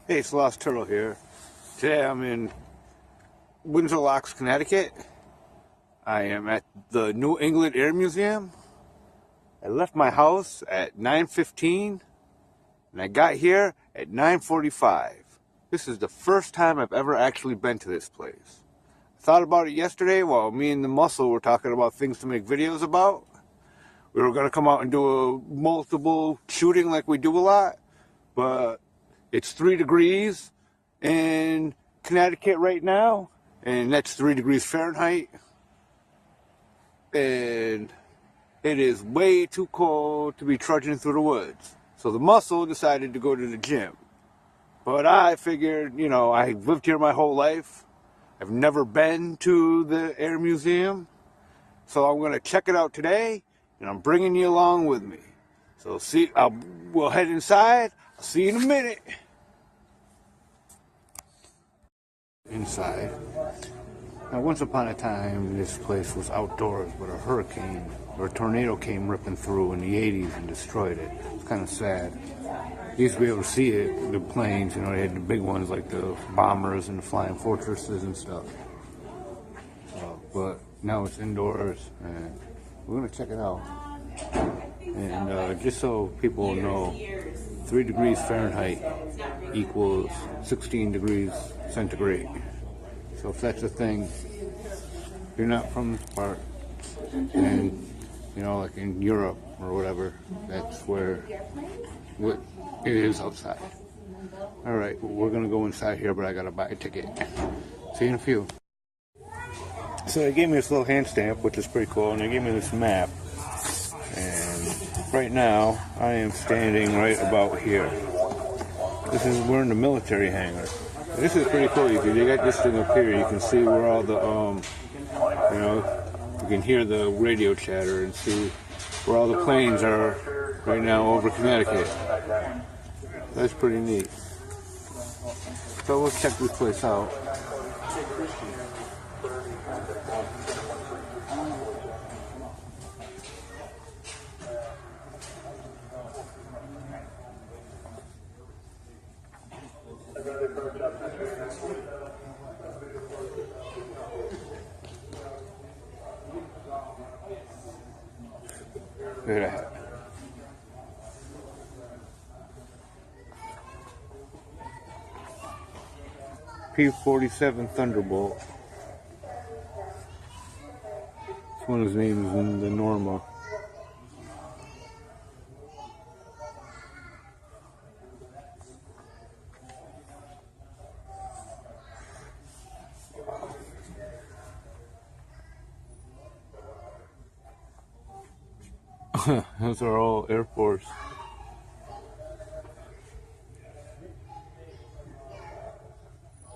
Hey, it's Lost Turtle here. Today I'm in Windsor Locks, Connecticut. I am at the New England Air Museum. I left my house at 9:15 and I got here at 9:45. This is the first time I've ever actually been to this place. I thought about it yesterday while me and the Muscle were talking about things to make videos about. We were going to come out and do a multiple shooting like we do a lot, but it's 3 degrees in Connecticut right now, and that's 3 degrees Fahrenheit. And it is way too cold to be trudging through the woods. So the Muscle decided to go to the gym. But I figured, I've lived here my whole life. I've never been to the Air Museum. So I'm going to check it out today, and I'm bringing you along with me. So we'll head inside. I'll see you in a minute. Inside. Now, once upon a time, this place was outdoors, but a hurricane or a tornado came ripping through in the 80s and destroyed it. It's kind of sad. You used to be able to see it, the planes, they had the big ones like the bombers and the flying fortresses and stuff. But now it's indoors, and we're going to check it out. And just so people know, 3 degrees Fahrenheit equals 16 degrees centigrade. So if that's a thing, you're not from this part, and like in Europe or whatever, that's where it is outside. All right, we're gonna go inside here, but I gotta buy a ticket. See you in a few. So they gave me this little hand stamp, which is pretty cool, and they gave me this map. And right now, I am standing right about here. We're in the military hangar. This is pretty cool. They got this thing up here. You can see where all the, you can hear the radio chatter and see where all the planes are right now over Connecticut. That's pretty neat. So let's check this place out. Look at that. P-47 Thunderbolt. It's one of his names in the Norma. Those are all Air Force.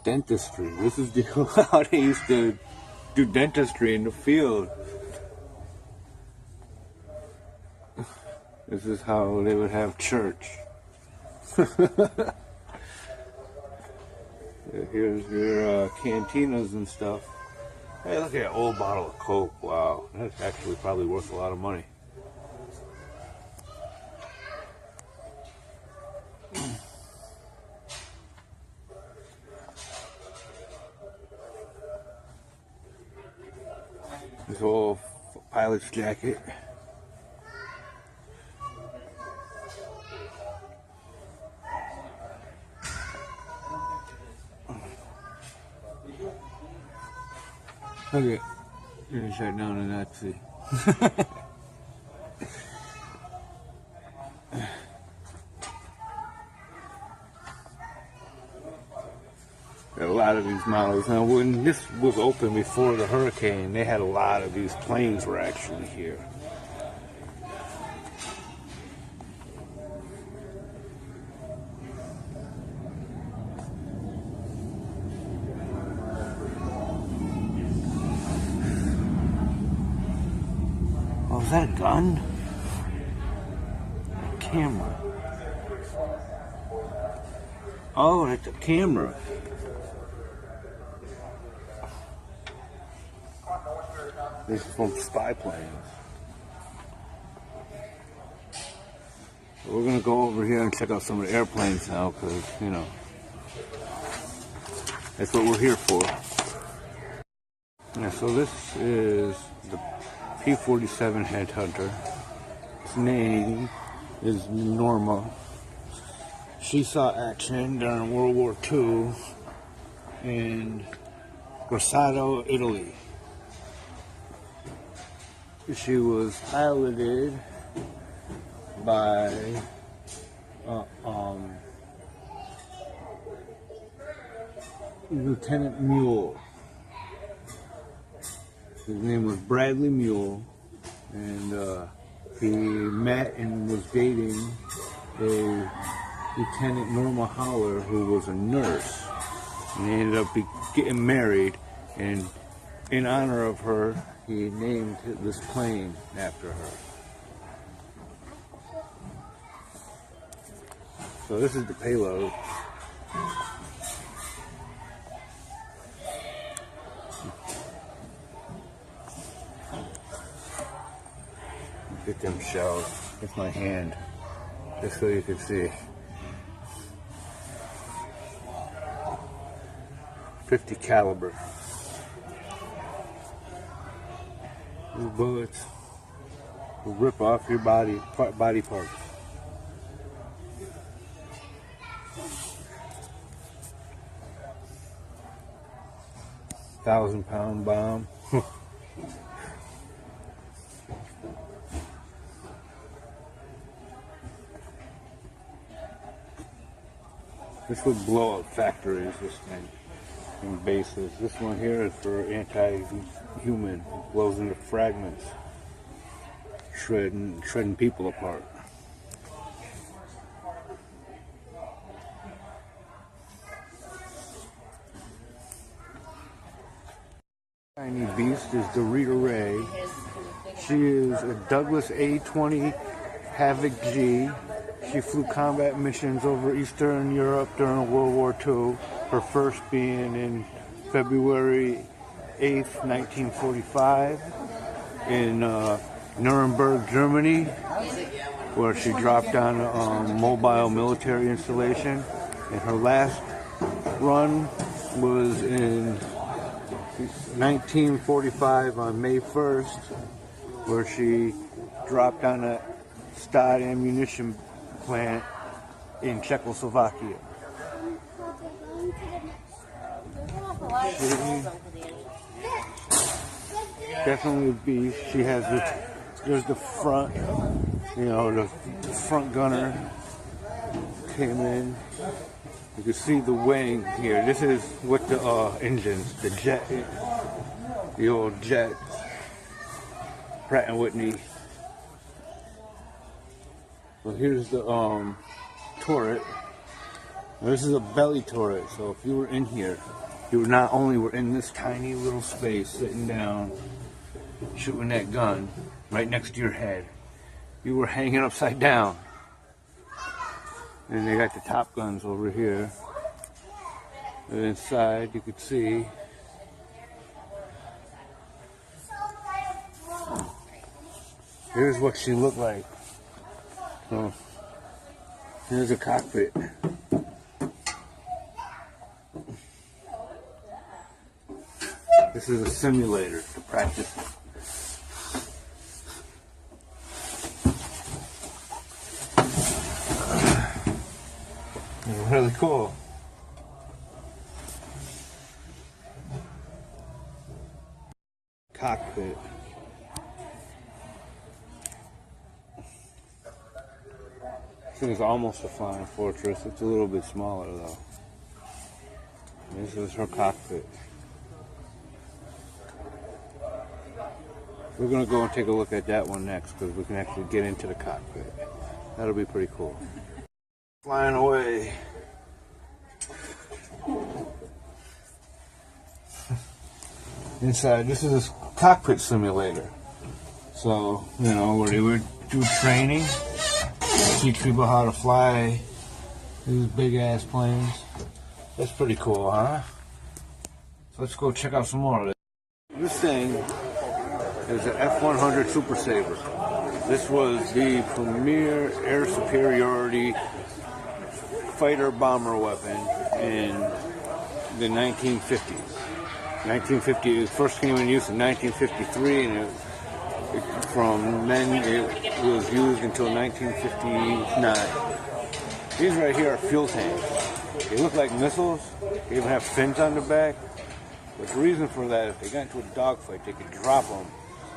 Dentistry. This is how they used to do dentistry in the field. This is how they would have church. Here's your cantinas and stuff. Hey, look at that old bottle of Coke. Wow, that's actually probably worth a lot of money. This whole pilot's jacket. Look at you're shut down a Nazi. A lot of these models. Now, when this was open before the hurricane, they had a lot of these planes were actually here. Oh, is that a gun? A camera. Oh, that's a camera. This is from spy planes. We're gonna go over here and check out some of the airplanes now, because, you know, That's what we're here for. Yeah, so this is the P-47 Headhunter. Its name is Norma. She saw action during World War II in Grosseto, Italy. She was piloted by Lieutenant Mule. His name was Bradley Mule, and he met and was dating a Lieutenant Norma Howler, who was a nurse, and they ended up getting married, and in honor of her, he named this plane after her. So this is the payload. Get them shells with my hand, just so you can see. 50 caliber. These bullets will rip off your body parts. 1,000-pound bomb. This would blow up factories, this thing, and bases. This one here is for anti-human. It blows into fragments, shredding people apart. Tiny beast is the Rita Ray. She is a Douglas A-20 Havoc G. She flew combat missions over Eastern Europe during World War II, her first being in February 8th, 1945, in Nuremberg, Germany, where she dropped on a mobile military installation. And her last run was in 1945 on May 1st, where she dropped on a Stad ammunition plant in Czechoslovakia. Definitely a beast. She has there's the front, the front gunner came in. You can see the wing here. This is with the engines, the jet, the old jet, Pratt & Whitney. Well, here's the turret. Now, this is a belly turret, so if you were in here, you not only were in this tiny little space, sitting down, shooting that gun right next to your head, you were hanging upside down. And they got the top guns over here. And inside, you could see here's what she looked like. So here's a cockpit. This is a simulator to practice. It's really cool. Cockpit. This thing is almost a flying fortress. It's a little bit smaller though. This is her cockpit. We're going to go and take a look at that one next, because we can actually get into the cockpit. That'll be pretty cool. Flying away. Inside, this is a cockpit simulator. So, where they would do training, teach people how to fly these big ass planes. That's pretty cool, huh? So let's go check out some more of this. This thing is an F-100 Super Sabre. This was the premier air superiority fighter bomber weapon in the 1950s. 1950, it first came in use in 1953, and from then it was used until 1959. These right here are fuel tanks. They look like missiles. They even have fins on the back. But the reason for that, if they got into a dogfight, they could drop them,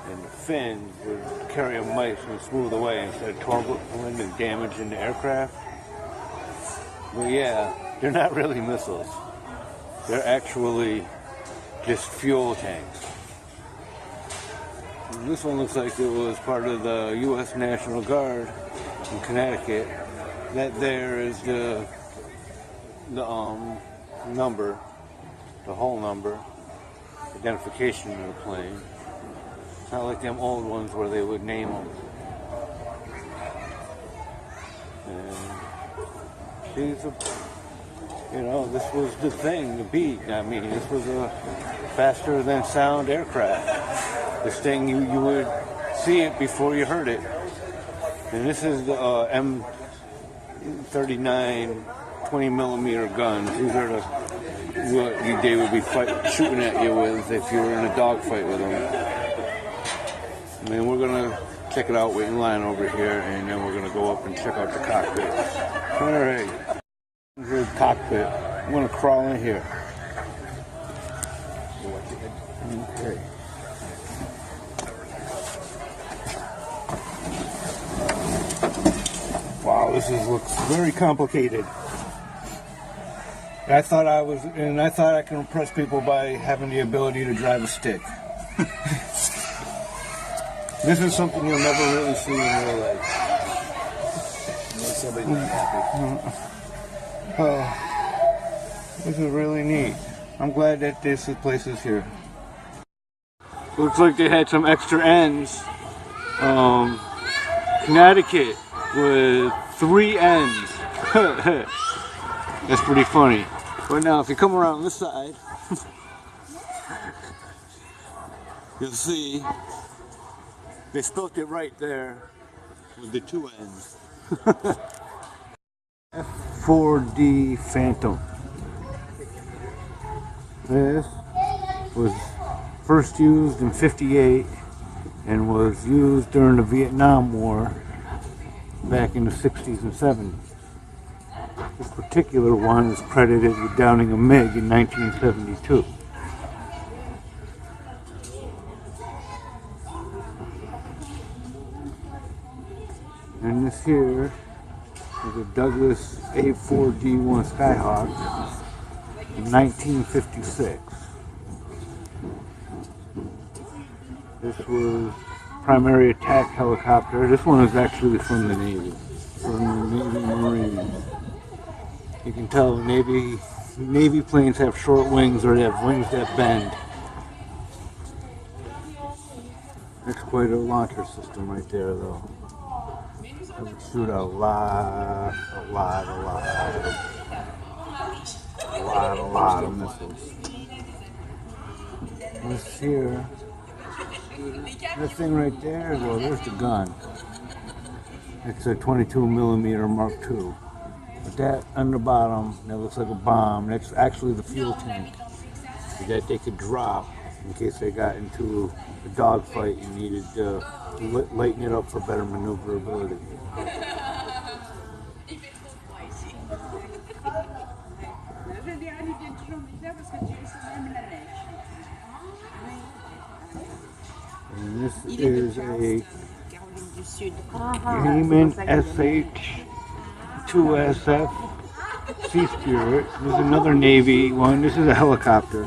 and the fins would carry them nice and smooth away instead of toppling and damaging the aircraft. But yeah, they're not really missiles. They're actually just fuel tanks. This one looks like it was part of the U.S. National Guard in Connecticut. That there is the number, the whole number, identification of the plane. It's not like them old ones where they would name them. And these are, you know, this was the thing, the beat. I mean, this was a faster than sound aircraft. This thing, you would see it before you heard it. And this is the M39 20mm guns. These are what they would be shooting at you with if you were in a dogfight with them. And then we're gonna check it out, wait in line over here, and then we're gonna go up and check out the cockpit. All right, here's the cockpit. I'm gonna crawl in here. Okay. Wow, this looks very complicated. I thought I could impress people by having the ability to drive a stick. This is something you'll never really see in real life. Somebody not happy. This is really neat. I'm glad that this place is here. Looks like they had some extra ends. Connecticut with 3 ends. That's pretty funny. But now if you come around this side, you'll see they spelt it right there with the 2 ends. F4D Phantom. This was first used in '58 and was used during the Vietnam War back in the 60s and 70s. This particular one is credited with downing a MiG in 1972. And this here is a Douglas A4D1 Skyhawk in 1956. This was primary attack helicopter. This one is actually from the Navy, from the Navy Marines. You can tell Navy planes have short wings, or they have wings that bend. That's quite a launcher system right there, though. It would shoot a lot of missiles. This here, this thing right there, well, there's the gun. It's a 22mm Mark II. But that on the bottom, that looks like a bomb. That's actually the fuel tank that they could drop in case they got into a dogfight and needed to lighten it up for better maneuverability. And this is a Cayman SH-2SF Sea Spirit. There's another Navy one. This is a helicopter.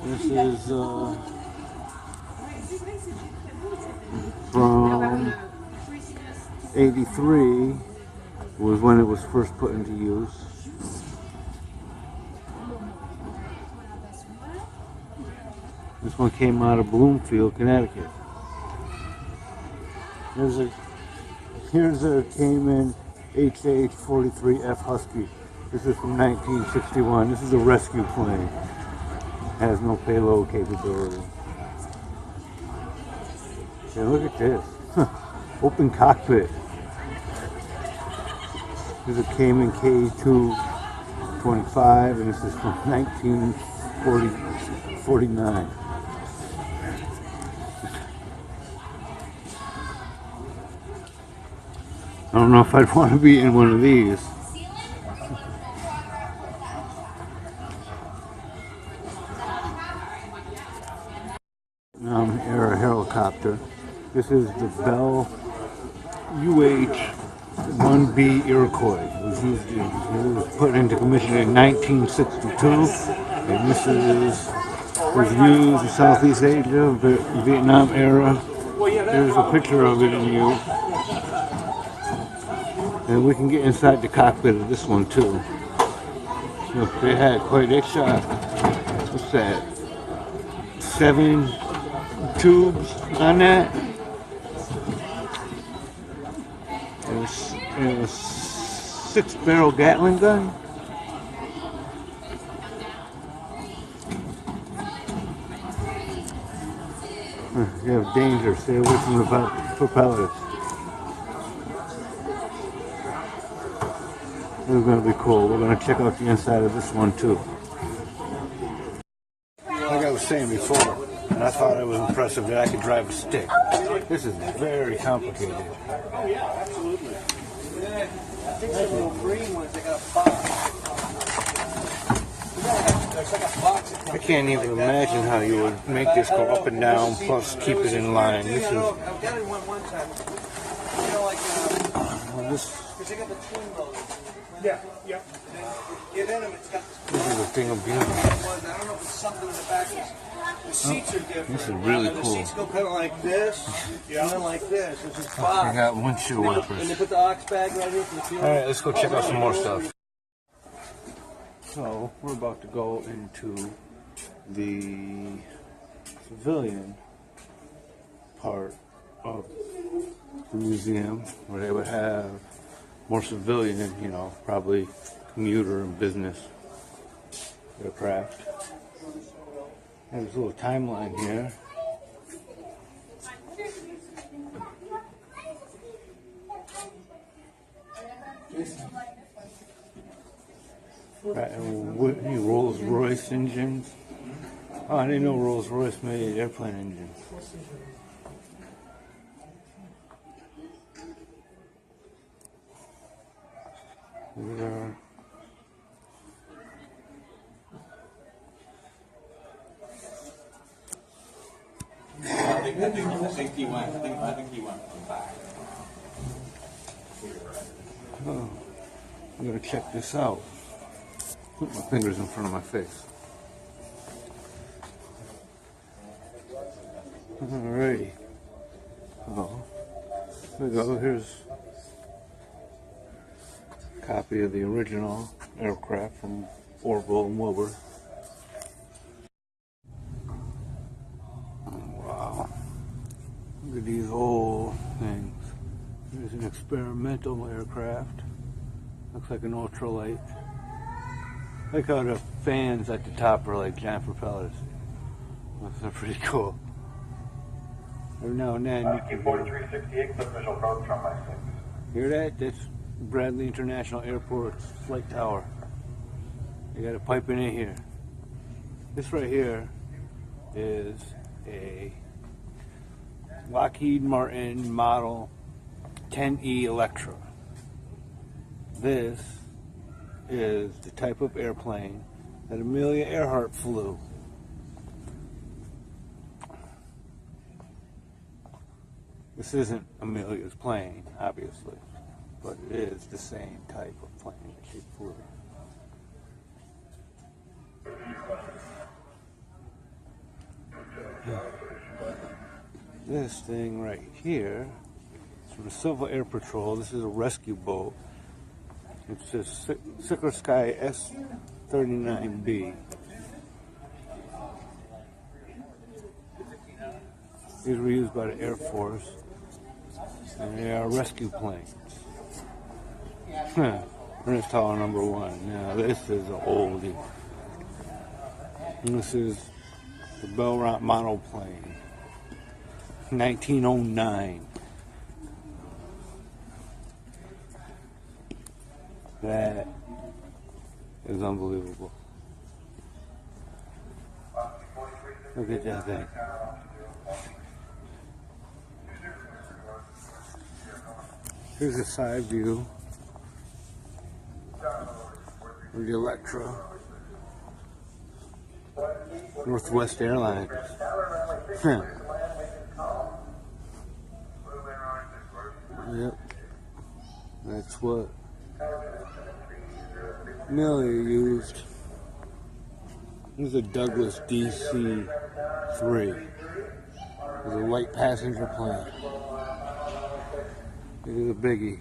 This is from '83 was when it was first put into use. This one came out of Bloomfield, Connecticut. Here's a Cayman HH-43F Husky. This is from 1961. This is a rescue plane. Has no payload capability. And look at this. Open cockpit. There's a Cayman K225, and this is from 1949. I don't know if I'd want to be in one of these. Era helicopter. This is the Bell UH-1B Iroquois. It was put into commission in 1962, and this was used in Southeast Asia, Vietnam era. There's a picture of it in use. And we can get inside the cockpit of this one too. Look, they shot, what's that, 7 tubes on that. And a 6-barrel Gatling gun. You have danger, stay away from the propellers. This is going to be cool. We're going to check out the inside of this one too. Like I was saying before, and I thought it was impressive that I could drive a stick. This is very complicated. Oh yeah, absolutely. Yeah, I think the little green ones, they got a box. There's like a box. I can't even imagine how you would make this go up and down, plus keep it in line. This is. I've got it one time. You know, like this. Because they got the twin motors. Yeah, yeah. Get in them, it's got This is a thing of beauty. I don't know if it's something in the back. The seats are different. This is really The cool. seats go kind of like this, and then like this. This is box. I got windshield And wipers. they put the aux bag right here for the fuel. Alright, let's go check out some more stuff. So, we're about to go into the civilian part of the museum where they would have more civilian, you know, probably commuter and business aircraft. There's a little timeline here. Right, and Rolls Royce engines. Oh, I didn't know Rolls Royce made airplane engines. There. I think he went back. Oh, I'm gonna check this out. Put my fingers in front of my face. Alrighty. Oh, there we go. Here's a copy of the original aircraft from Orville and Wilbur. Wow. Look at these old things. Here's an experimental aircraft. Looks like an ultralight. I like how the fans at the top are like giant propellers. Those are pretty cool. Every now and then you can hear that? That's Bradley International Airport's flight tower. You got a pipe in here. This right here is a Lockheed Martin Model 10E Electra. This is the type of airplane that Amelia Earhart flew. This isn't Amelia's plane, obviously, but it is the same type of plane that she flew. This thing right here is from the Civil Air Patrol. This is a rescue boat. It's a Sicker Sky S-39B. These were used by the Air Force, and they are rescue planes. Ernest Tower #1. Now this is an oldie. And this is the Bell monoplane, 1909. That is unbelievable. Look at that thing. Here's a side view of the Electra. Northwest Airlines. Yep. That's what Millie used. This is a Douglas DC-3. It's a light passenger plane. It is a biggie.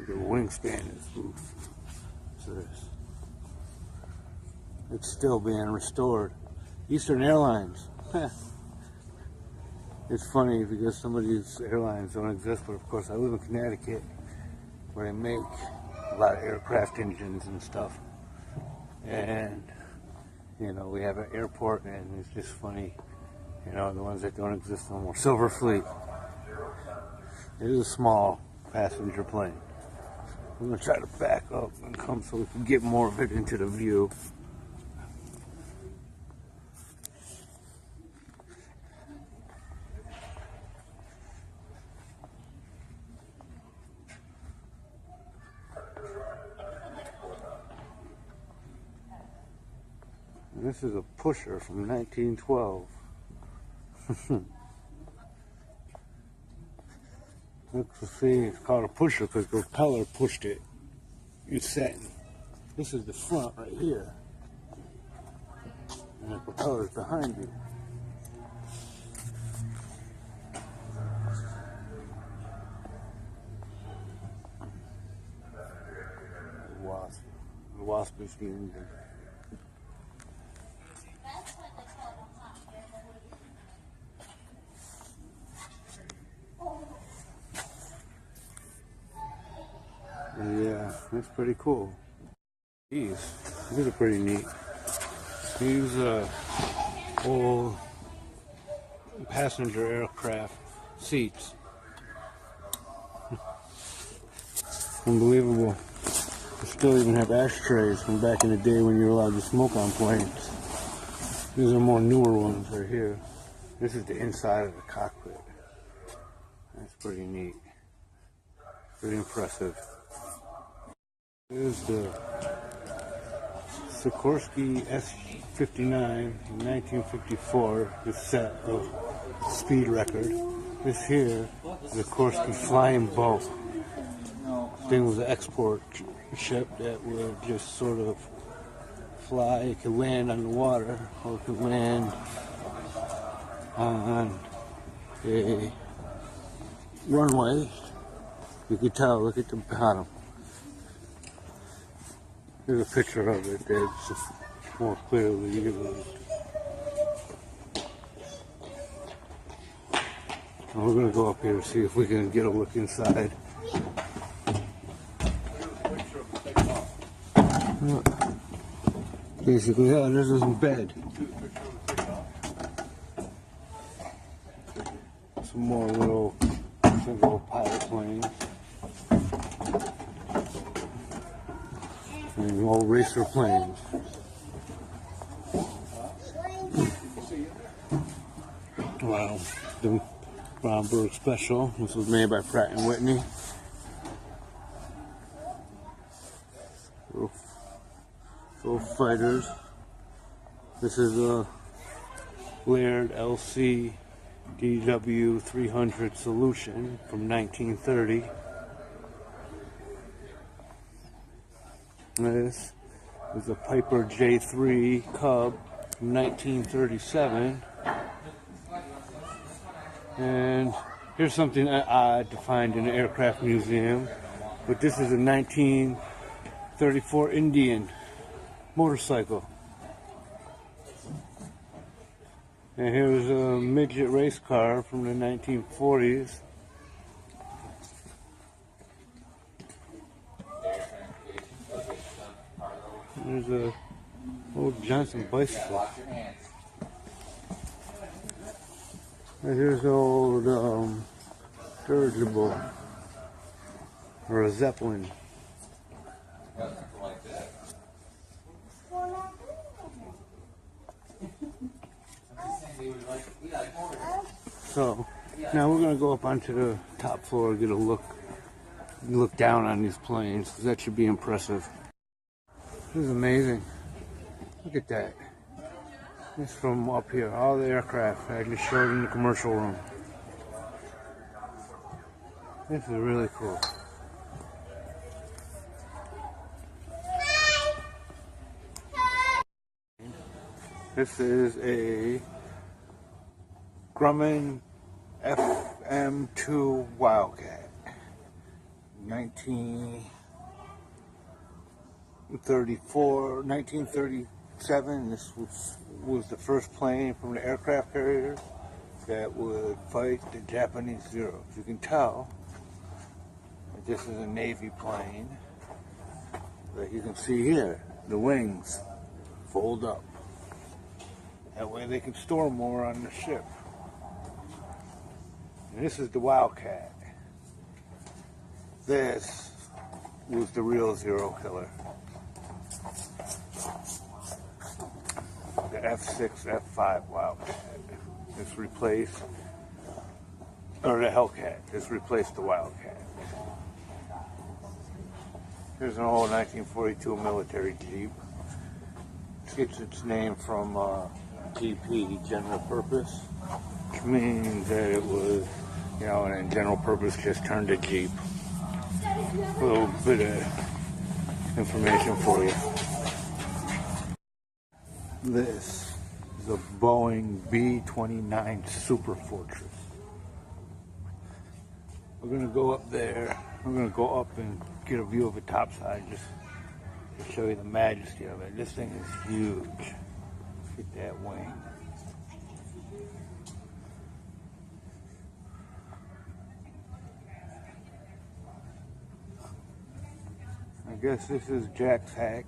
The wingspan is oof. So it's still being restored. Eastern Airlines. It's funny because some of these airlines don't exist, but of course I live in Connecticut where they make a lot of aircraft engines and stuff. And, you know, we have an airport and it's just funny, you know, the ones that don't exist no more. Silver Fleet. It is a small passenger plane. I'm going to try to back up and come so we can get more of it into the view. This is a pusher from 1912. Let's see, it's called a pusher because the propeller pushed it. It's setting. This is the front right here. And the propeller is behind you. The Wasp is the engine. Yeah, that's pretty cool. These are pretty neat. These old passenger aircraft seats. Unbelievable. They still even have ashtrays from back in the day when you were allowed to smoke on planes. These are more newer ones right here. This is the inside of the cockpit. That's pretty neat. Pretty impressive. Here's the Sikorsky S-59 in 1954, the set of speed record. This here is the Sikorsky Flying Boat. This thing was an export ship that would just sort of fly. It could land on the water, or it could land on a runway. You could tell, look at the bottom. There's a picture of it that's more clearly used. And we're going to go up here and see if we can get a look inside. Basically, yeah, this is in bed. Some more little single pilot planes. And old racer planes. Wow, the Bromberg Special. This was made by Pratt and Whitney. Little fighters. This is a Laird LC DW 300 Solution from 1930. This is a Piper J3 Cub from 1937. And here's something odd to find in an aircraft museum. But this is a 1934 Indian motorcycle. And here's a midget race car from the 1940s. There's a old Johnson bicycle. Here's an old dirigible or a zeppelin. So now we're gonna go up onto the top floor, get a look down on these planes, because that should be impressive. This is amazing. Look at that. This from up here, all the aircraft I just showed in the commercial room. This is really cool. This is a Grumman FM2 Wildcat. 1937. This was the first plane from the aircraft carrier that would fight the Japanese Zeros. You can tell that this is a Navy plane. But you can see here, the wings fold up. That way they can store more on the ship. And this is the Wildcat. This was the real Zero killer. The F6, F5 Wildcat. This replaced, or the Hellcat. This replaced the Wildcat. Here's an old 1942 military Jeep. It gets its name from GP, General Purpose, which means that it was, you know, and General Purpose just turned to Jeep. A little bit of information for you. This is a Boeing B-29 Super Fortress. We're going to go up there. We're going to go up and get a view of the top side just to show you the majesty of it. This thing is huge. Look at that wing. I guess this is Jack's hack.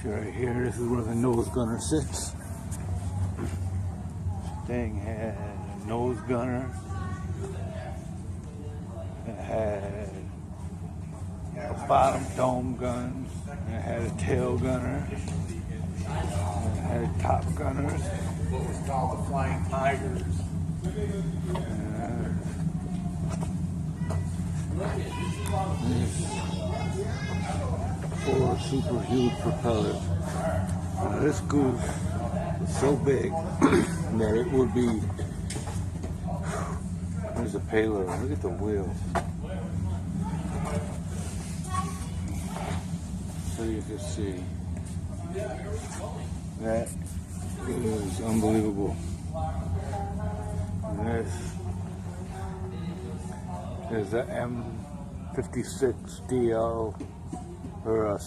See right here, this is where the nose gunner sits. This thing had a nose gunner. It had a bottom dome gun. It had a tail gunner. It had top gunners. What was called the Flying Tigers. Four super huge propellers. Now this goose is so big that it would be. There's a payload. Look at the wheels. So you can see. That is unbelievable. And this is the M56DL or a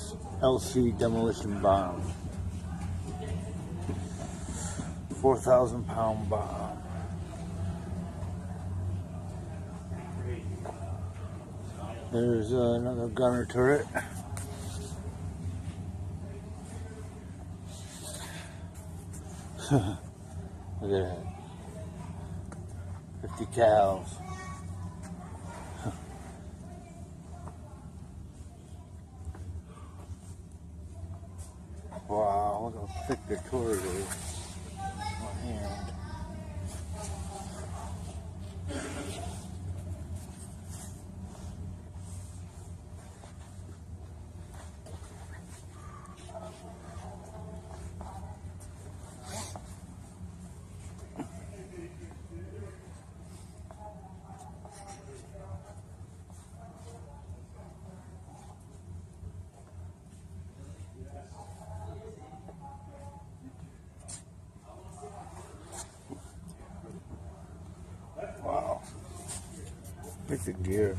LC demolition bomb. 4,000-pound bomb. There's another gunner turret. Look at that. 50 cows. Wow, look how thick the turret is. My hand. Wow. Look at the gear.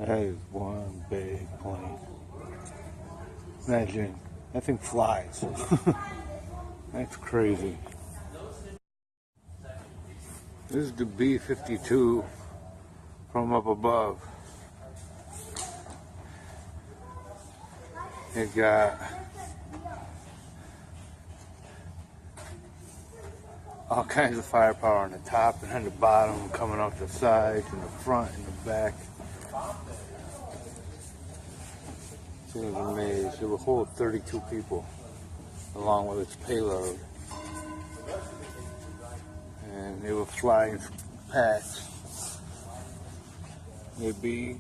That is one big plane. Imagine, that thing flies. That's crazy. This is the B-52 from up above. It got all kinds of firepower on the top and on the bottom, coming off the sides and the front and the back. It was amazed. It would hold 32 people along with its payload. And it would fly in packs. There'd be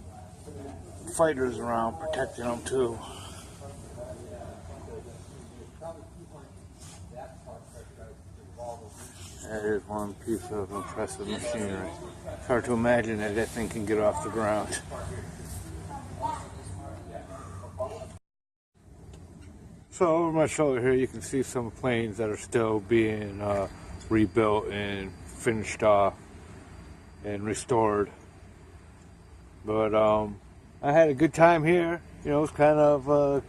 fighters around protecting them too. That is one piece of impressive machinery. It's hard to imagine that that thing can get off the ground. So over my shoulder here, you can see some planes that are still being rebuilt and finished off and restored. But I had a good time here. You know, it was kind of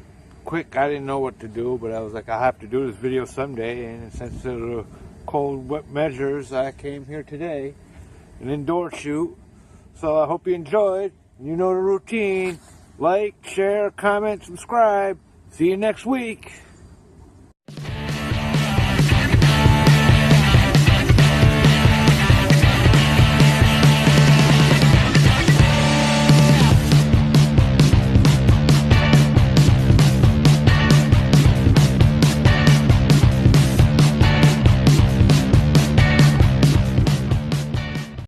quick. I didn't know what to do, but I was like, I have to do this video someday. And since the cold, wet measures, I came here today, an indoor shoot. So I hope you enjoyed. You know the routine. Like, share, comment, subscribe. See you next week.